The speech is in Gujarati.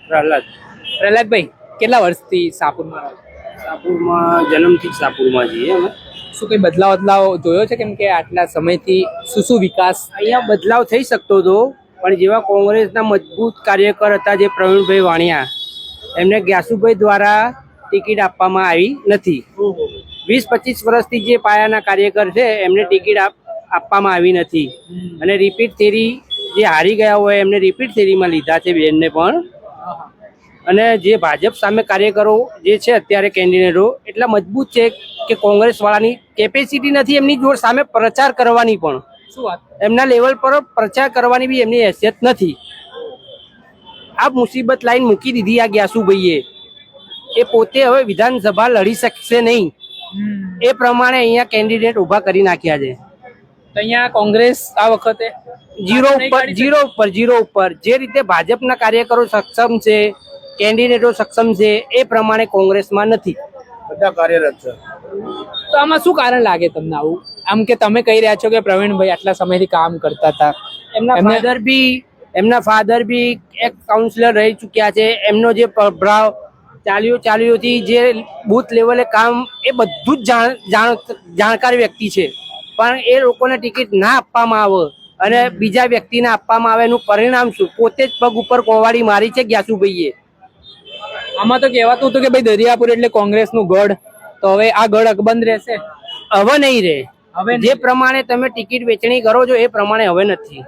પ્રહલાદભાઈ કેટલા વર્ષથી સાપુરમાં રહો? સાપુરમાં જન્મથી જ સાપુરમાં છીએ અમે. શું કઈ બદલાવ જોયો છે? કેમ કે આટલા સમયથી શું વિકાસ અહીંયા બદલાવ થઈ શકતો હતો, પણ જેવા કોંગ્રેસના મજબૂત કાર્યકર હતા જે પ્રવીણભાઈ વાણિયા, એમને ગ્યાસુભાઈ દ્વારા ટિકિટ આપવામાં આવી નથી. 20-25 વર્ષથી જે પાયાના કાર્યકર છે એમને ટિકિટ આપવામાં આવી નથી. અને રિપીટ થેરી જે હારી ગયા હોય એમને રિપીટ થેરીમાં લીધા છે બેનને પણ. અને જે ભાજપ સામે કાર્યકરો જે છે અત્યારે કેન્ડિડેટો એટલા મજબૂત છે કે કોંગ્રેસ વાળાની કેપેસિટી નથી એમની જોડ સામે પ્રચાર કરવાની, પણ શું વાત? એમના લેવલ પર પ્રચાર કરવાની બી એમની હેસિયત નથી. આ મુસીબત લાઈન મૂકી દીધી આ ગ્યાસુભાઈએ. એ પોતે હવે વિધાનસભા લડી શકશે નહીં એ પ્રમાણે અહીંયા કેન્ડિડેટ ઉભા કરી નાખ્યા છે. તો અહીંયા કોંગ્રેસ આ વખતે ઝીરો ઉપર જે રીતે ભાજપના કાર્યકરો સક્ષમ છે, કેન્ડિડેટો સક્ષમ છે, એ પ્રમાણે કોંગ્રેસમાં નથી. બધા કાર્યરત છે. તો આમાં શું કારણ લાગે તમને આવું? આમ કે તમે કહી રહ્યા છો કે પ્રવીણભાઈ આટલા સમયથી કામ કરતા હતા, એમના ફાધર બી એક કાઉન્સિલર રહી ચૂક્યા છે. એમનો જે પ્રભાવ ચાલ્યોથી જે બૂથ લેવલે કામ એ બધું જ જાણકાર વ્યક્તિ છે. પણ એ લોકોને ટિકિટ ના આપવામાં આવે અને બીજા વ્યક્તિને આપવામાં આવે એનું પરિણામ શું? પોતે જ પગ ઉપર કોવાડી મારી છે ગ્યાસુભાઈએ. આમાં તો કહેવાતું હતું કે ભાઈ દરિયાપુર એટલે કોંગ્રેસનું ગઢ, તો હવે આ ગઢ અકબંધ રહેશે? હવે નહીં રહે. હવે જે પ્રમાણે તમે ટિકિટ વેચણી કરો છો એ પ્રમાણે હવે નથી.